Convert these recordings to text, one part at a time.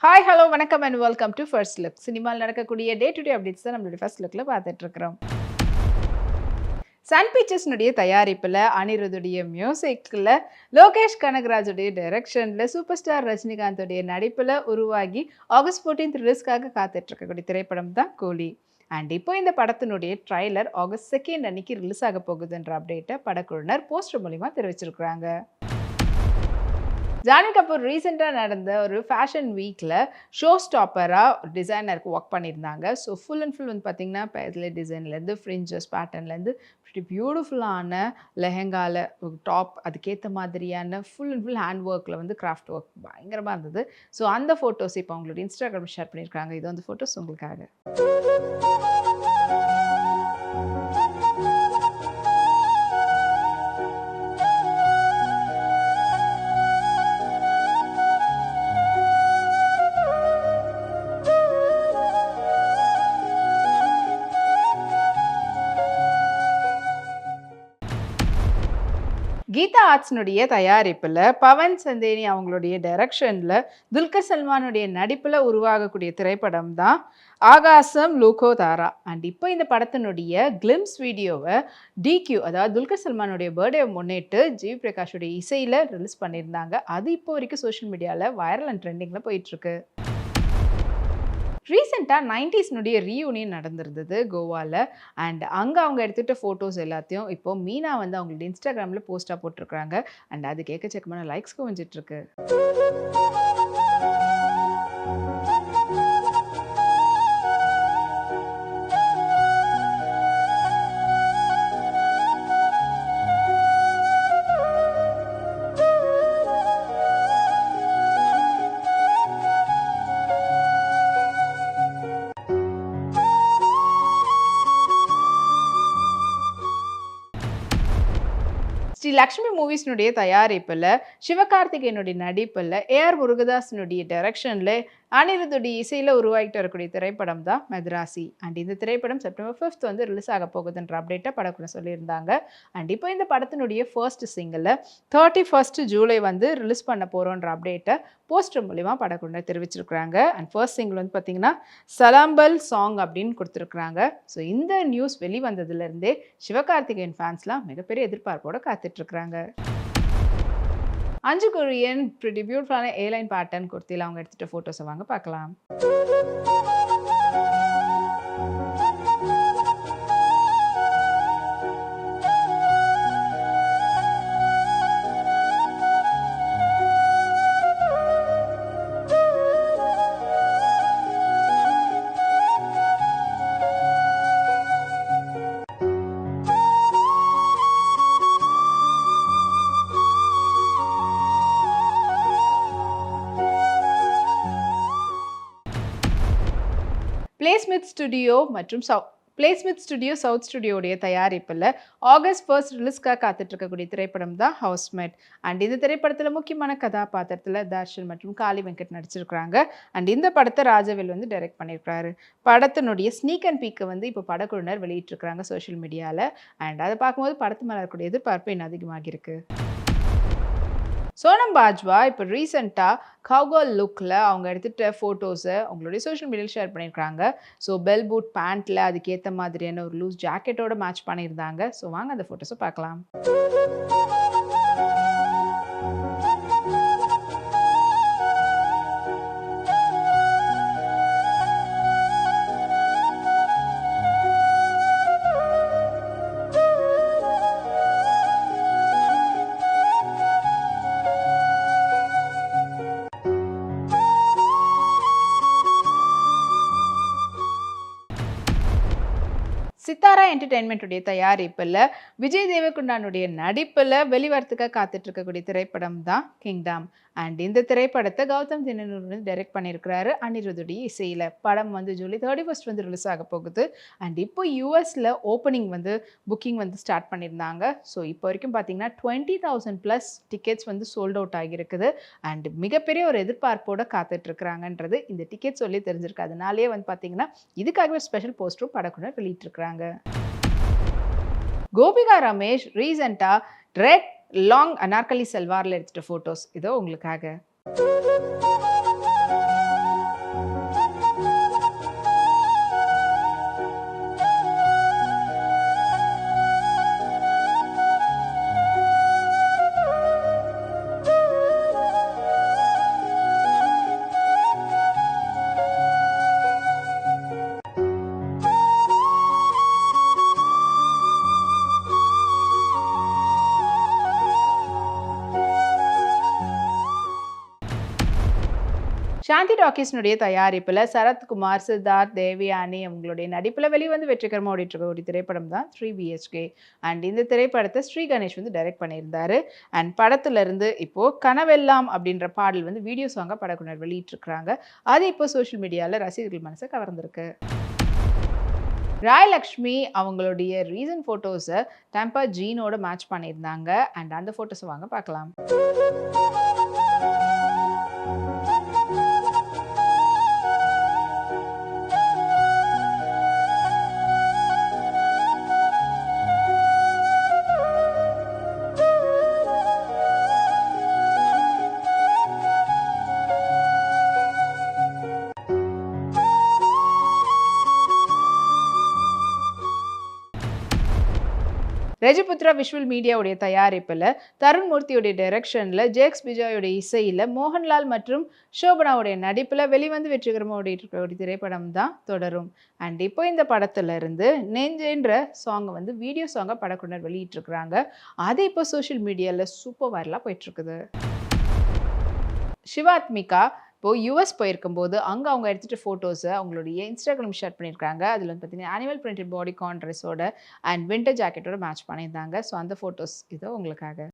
Hi, hello, வணக்கம் and welcome to first look. சினிமாவில் நடக்கக்கூடிய டே டு டே அப்டேட்ஸ் தான் நம்மளுடைய ஃபர்ஸ்ட் லுக்கில் பார்த்துட்டு இருக்கிறோம். சன் பிக்சர்ஸ்னுடைய தயாரிப்பில் அனிருத்துடைய மியூசிக்கில் லோகேஷ் கனகராஜுடைய டைரக்ஷனில் சூப்பர் ஸ்டார் ரஜினிகாந்தோடைய நடிப்பில் உருவாகி ஆகஸ்ட் 14 ரிலீஸ்க்காக காத்துட்டு இருக்கக்கூடிய திரைப்படம் தான் கூலி. அண்ட் இப்போ இந்த படத்தினுடைய ட்ரைலர் ஆகஸ்ட் 2 அன்னைக்கு ரிலீஸ் ஆக போகுதுன்ற அப்டேட்டை படக்குழுவினர் போஸ்டர் மூலிமா தெரிவிச்சிருக்கிறாங்க. ஜான்வி கபூர் ரீசெண்டாக நடந்த ஒரு ஃபேஷன் வீக்கில் ஷோ ஸ்டாப்பராக டிசைனருக்கு ஒர்க் பண்ணியிருந்தாங்க. ஸோ ஃபுல் அண்ட் ஃபுல் வந்து பார்த்திங்கன்னா பேஸ்லே டிசைன்லேருந்து ஃப்ரிஞ்சஸ் பேட்டர்ன்லேருந்து பியூட்டிஃபுல்லான லெஹெங்காவில் டாப் அதுக்கேற்ற மாதிரியான ஃபுல் அண்ட் ஃபுல் ஹேண்ட் ஒர்க்கில் வந்து கிராஃப்ட் ஒர்க் பயங்கரமாக இருந்தது. ஸோ அந்த ஃபோட்டோஸ் இப்போ அவங்களோட இன்ஸ்டாகிராம் ஷேர் பண்ணியிருக்காங்க. இது வந்து ஃபோட்டோஸ் உங்களுக்காக. கீதா ஆர்ட்ஸ்னுடைய தயாரிப்பில் பவன் சந்தேனி அவங்களுடைய டைரக்ஷனில் துல்கர் சல்மானுடைய நடிப்பில் உருவாகக்கூடிய திரைப்படம் தான் ஆகாசம் லூகோ தாரா. அண்ட் இப்போ இந்த படத்தினுடைய கிளிம்ஸ் வீடியோவை டிக்யூ, அதாவது துல்கர் சல்மானுடைய பர்த்டே முன்னிட்டு ஜிவி பிரகாஷுடைய இசையில் ரிலீஸ் பண்ணியிருந்தாங்க. அது இப்போ வரைக்கும் சோஷியல் மீடியாவில் வைரல் அண்ட் ட்ரெண்டிங்கில் போயிட்டுருக்கு. ரீசெண்டாக 90s ரீயூனியன் நடந்திருந்தது கோவாவில். அண்ட் அங்கே அவங்க எடுத்துகிட்ட ஃபோட்டோஸ் எல்லாத்தையும் இப்போ மீனா வந்து அவங்களோட இன்ஸ்டாகிராமில் போஸ்ட்டாக போட்டிருக்கிறாங்க. அண்ட் அது எக்கச்சக்கமான லைக்ஸ் குவிஞ்சிட்ருக்கு. ஸ்ரீ லக்ஷ்மி மூவிஸ்னுடைய தயாரிப்பில் சிவகார்த்திகேயனுடைய நடிப்பில் ஏஆர் முருகதாஸினுடைய டைரக்ஷனில் அனிருத்துடைய இசையில் உருவாகிட்டு வரக்கூடிய திரைப்படம் தான் மெத்ராசி. அண்ட் இந்த திரைப்படம் செப்டம்பர் 5 வந்து ரிலீஸ் ஆக போகுதுன்ற அப்டேட்டை படக்குள்ள சொல்லியிருந்தாங்க. அண்ட் இப்போ இந்த படத்தினுடைய ஃபர்ஸ்ட் சிங்கிளை 31 ஜூலை வந்து ரிலீஸ் பண்ண போகிறோன்ற அப்டேட்டை போஸ்டர் மூலிமா படக்குள்ள தெரிவிச்சிருக்கிறாங்க. அண்ட் ஃபர்ஸ்ட் சிங்கிள் வந்து பார்த்திங்கன்னா சலாம்பல் சாங் அப்படின்னு கொடுத்துருக்குறாங்க. ஸோ இந்த நியூஸ் வெளிவந்ததுலேருந்தே சிவகார்த்திகேயன் ஃபேன்ஸ்லாம் மிகப்பெரிய எதிர்பார்ப்போடு காத்துட்ருக்குறாங்க. 5 கொரியன் பியூட்டிஃபுல்லான ஏலைன் பேட்டர்ன் குர்த்தியில் அவங்க எடுத்துகிட்ட ஃபோட்டோஸை வாங்க பார்க்கலாம். பிளேஸ்மித் ஸ்டுடியோ சவுத் ஸ்டுடியோடைய தயாரிப்பில் ஆகஸ்ட் 1 ரிலீஸ்க்காக காத்துட்ருக்கக்கூடிய திரைப்படம் தான் ஹவுஸ்மேட். அண்ட் இந்த திரைப்படத்தில் முக்கியமான கதாபாத்திரத்தில் தர்ஷன் மற்றும் காளி வெங்கட் நடிச்சிருக்கிறாங்க. அண்ட் இந்த படத்தை ராஜவேல் வந்து டைரக்ட் பண்ணியிருக்கிறாரு. படத்தினுடைய ஸ்னீக் அண்ட் பீக்கை வந்து இப்போ படக்குழுவினர் வெளியிட்டிருக்கிறாங்க சோஷியல் மீடியாவில். அண்ட் அதை பார்க்கும்போது படத்து மேலே இருக்கக்கூடிய எதிர்பார்ப்பு இன்னும் அதிகமாகிருக்கு. சோனம் பாஜ்வா இப்போ ரீசெண்டாக கவுகர்ல் லுக்கில் அவங்க எடுத்துகிட்ட ஃபோட்டோஸை அவங்களுடைய சோஷியல் மீடியாவில் ஷேர் பண்ணியிருக்காங்க. ஸோ பெல் பூட் பேண்ட்டில் அதுக்கேற்ற மாதிரியான ஒரு லூஸ் ஜாக்கெட்டோட மேட்ச் பண்ணியிருந்தாங்க. ஸோ வாங்க அந்த ஃபோட்டோஸை பார்க்கலாம். சித்தாரா என்டர்டெயின்மெண்ட்டுடைய தயாரிப்பில் விஜய் தேவகுண்டானுடைய நடிப்பில் வெளிவரத்துக்காக காத்துட்டு இருக்கக்கூடிய திரைப்படம் தான் கிங்டம். அண்ட் இந்த திரைப்படத்தை கௌதம் தின்னனூர் வந்து டைரக்ட் பண்ணியிருக்கிறாரு அனிருத்துடைய இசையில். படம் வந்து ஜூலை 31 வந்து ரிலீஸ் ஆக போகுது. அண்ட் இப்போ யூஎஸில் ஓப்பனிங் வந்து புக்கிங் வந்து ஸ்டார்ட் பண்ணியிருந்தாங்க. ஸோ இப்போ வரைக்கும் பார்த்தீங்கன்னா 20,000+ டிக்கெட்ஸ் வந்து சோல்ட் அவுட் ஆகியிருக்குது. அண்ட் மிகப்பெரிய ஒரு எதிர்பார்ப்போடு காத்துட்ருக்குறாங்கன்றது இந்த டிக்கெட் சொல்லி தெரிஞ்சிருக்கு. அதனாலேயே வந்து பார்த்தீங்கன்னா இதுக்காகவே ஸ்பெஷல் போஸ்டரும் படக்குனர் வெளியிட்டிருக்கிறாங்க. கோபிகா ரமேஷ் ரீசெண்டா ரெட் லாங் அனார்கலி சல்வாரில் எடுத்துட்ட ஃபோட்டோஸ் இதோ உங்களுக்காக. சாந்தி டாக்கீஸ்னுடைய தயாரிப்புல சரத்குமார், சித்தார்த், தேவயானி அவங்களுடைய நடிப்புல வெளிவந்து வெற்றிகரமா ஓடிட்டு இருக்க ஒரு திரைப்படம் தான் 3 BHK. அண்ட் இந்த திரைப்படத்தை ஸ்ரீ கணேஷ் வந்து டைரக்ட் பண்ணியிருந்தாரு. அண்ட் படத்துல இருந்து இப்போ கனவெல்லாம் அப்படின்ற பாடல் வந்து வீடியோ சாங்கா படக்குனர் வெளியிட்டிருக்கிறாங்க. அது இப்போ சோஷியல் மீடியால ரசிகர்கள் மனசை கவர்ந்திருக்கு. ராயலக்ஷ்மி அவங்களுடைய ரீசன்ட் ஃபோட்டோஸை டெம்பா ஜீனோட மேட்ச் பண்ணியிருந்தாங்க. அண்ட் அந்த ஃபோட்டோஸை வாங்க பார்க்கலாம். ரெஜிபுத்ரா விஷுவல் மீடியாவுடைய தயாரிப்பில் தருண் மூர்த்தியுடைய டைரக்ஷனில் ஜேக்ஸ் பிஜாயோடைய இசையில் மோகன்லால் மற்றும் ஷோபனாவுடைய நடிப்பில் வெளிவந்து வெற்றிகரமாக ஓடிட்டு இருக்க ஒரு திரைப்படம் தான் தொடரும். அண்ட் இப்போ இந்த படத்துல இருந்து நெஞ்சேன்ற சாங்கை வந்து வீடியோ சாங்கை படக்குனர் வெளியிட்டிருக்கிறாங்க. அது இப்போ சோஷியல் மீடியாவில் சூப்பர் வைரலாக போயிட்டுருக்குது. சிவாத்மிகா இப்போ யூஎஸ் போயிருக்கும்போது அங்கே அவங்க எடுத்துகிட்ட ஃபோட்டோஸை அவங்களுடைய இன்ஸ்டாகிராம் ஷேர் பண்ணியிருக்காங்க. அதில் வந்து பார்த்தீங்கன்னா அனிமல் பிரிண்டட் பாடி கான் ட்ரெஸ்ஸோட அண்ட் வின்டர் ஜாக்கெட்டோட மேட்ச் பண்ணியிருந்தாங்க. ஸோ அந்த ஃபோட்டோஸ் இதோ உங்களுக்காக.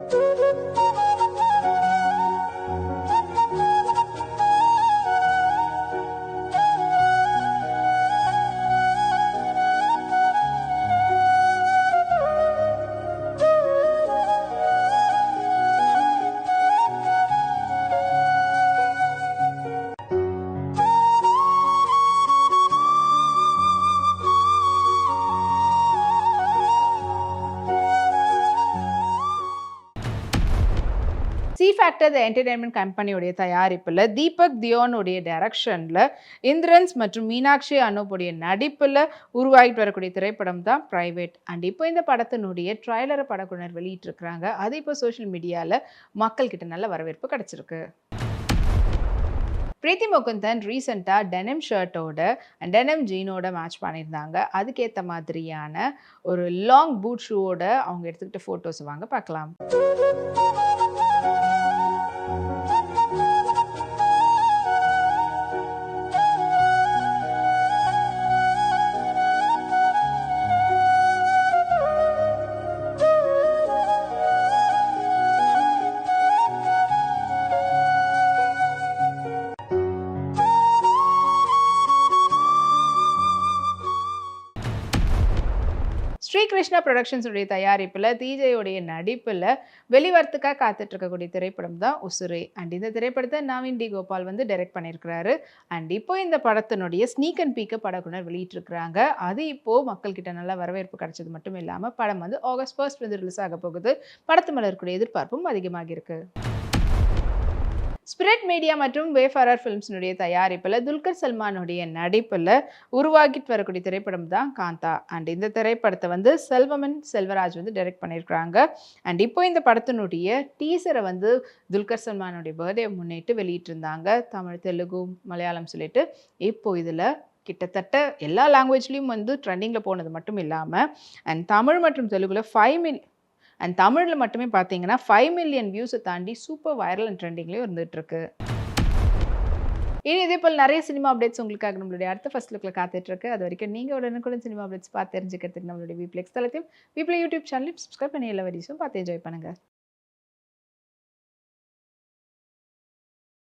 சி ஃபேக்டர் த என்டர்டைன்மெண்ட் கம்பெனியுடைய தயாரிப்பில் தீபக் தியோனுடைய டைரக்ஷனில் இந்திரன்ஸ் மற்றும் மீனாட்சி அனூப்புடைய நடிப்பில் உருவாகிட்டு வரக்கூடிய திரைப்படம் தான் பிரைவேட். அண்ட் இப்போ இந்த படத்தினுடைய ட்ரைலரை படக்குனர் வெளியிட்டிருக்கிறாங்க. அது இப்போ சோஷியல் மீடியாவில் மக்கள்கிட்ட நல்ல வரவேற்பு கிடைச்சிருக்கு. பிரீத்தி முகுந்தன் ரீசெண்டாக டெனிம் ஷர்ட்டோட அண்ட் டெனிம் ஜீனோட மேட்ச் பண்ணியிருந்தாங்க. அதுக்கேற்ற மாதிரியான ஒரு லாங் பூட் ஷூவோட அவங்க எடுத்துக்கிட்ட ஃபோட்டோஸ் வாங்க பார்க்கலாம். ஸ்ரீ கிருஷ்ணா புரொடக்ஷன்ஸ் உடைய தயாரிப்பில் தீஜையுடைய நடிப்பில் வெளிவரத்துக்காக காத்துட்டு இருக்கக்கூடிய திரைப்படம் தான் உசுரே. அண்ட் இந்த திரைப்படத்தை நவீன் டி கோபால் வந்து டைரக்ட் பண்ணியிருக்கிறாரு. அண்ட் இப்போ இந்த படத்தினுடைய ஸ்னீக் அண்ட் பீக்கை படக்குனர் வெளியிட்டிருக்கிறாங்க. அது இப்போ மக்கள்கிட்ட நல்ல வரவேற்பு கிடைச்சது மட்டும் இல்லாமல் படம் வந்து ஆகஸ்ட் 1 வந்து ரிலீஸ் ஆக போகுது. படத்து மேல இருக்கக்கூடிய எதிர்பார்ப்பும் அதிகமாக இருக்கு. ஸ்பிரிட் மீடியா மற்றும் வேஃபரர் ஃபிலிம்ஸினுடைய தயாரிப்பில் துல்கர் சல்மானுடைய நடிப்பில் உருவாகிட்டு வரக்கூடிய திரைப்படம் தான் காந்தா. அண்ட் இந்த திரைப்படத்தை வந்து செல்வமன் செல்வராஜ் வந்து டைரக்ட் பண்ணியிருக்கிறாங்க. அண்ட் இப்போ இந்த படத்தினுடைய டீசரை வந்து துல்கர் சல்மானுடைய பர்த்டே முன்னிட்டு வெளியிட்டிருந்தாங்க. தமிழ், தெலுங்கு, மலையாளம் சொல்லிட்டு இப்போ இதில் கிட்டத்தட்ட எல்லா லாங்குவேஜ்லேயும் வந்து ட்ரெண்டிங்கில் போனது மட்டும் இல்லாமல் அண்ட் தமிழ் மற்றும் தெலுங்குல 5 மில்லியன் அண்ட் தமிழில் மட்டுமே பார்த்தீங்கன்னா 5 மில்லியன் வியூஸை தாண்டி சூப்பர் வைரல் அண்ட் ட்ரெண்டிங்லேயும் இருந்துகிட்டு இருக்கு. இனி இதே போல் நிறைய சினிமா அப்டேட்ஸ் உங்களுக்காக நம்மளுடைய அடுத்த ஃபர்ஸ்ட் லுக்கில் காத்துட்ருக்கு. அது வரைக்கும் நீங்கள் உடனுக்குடன் சினிமா அப்டேட்ஸ் பார்த்து தெரிஞ்சுக்கிறதுக்கு நம்மளுடைய விப்ளெக்ஸ் தளத்தையும் விப்ளே யூடியூப் சேனலையும் சப்ஸ்கிரைப் பண்ணி எல்லா வீடியோஸும் பார்த்து என்ஜாய் பண்ணுங்கள்.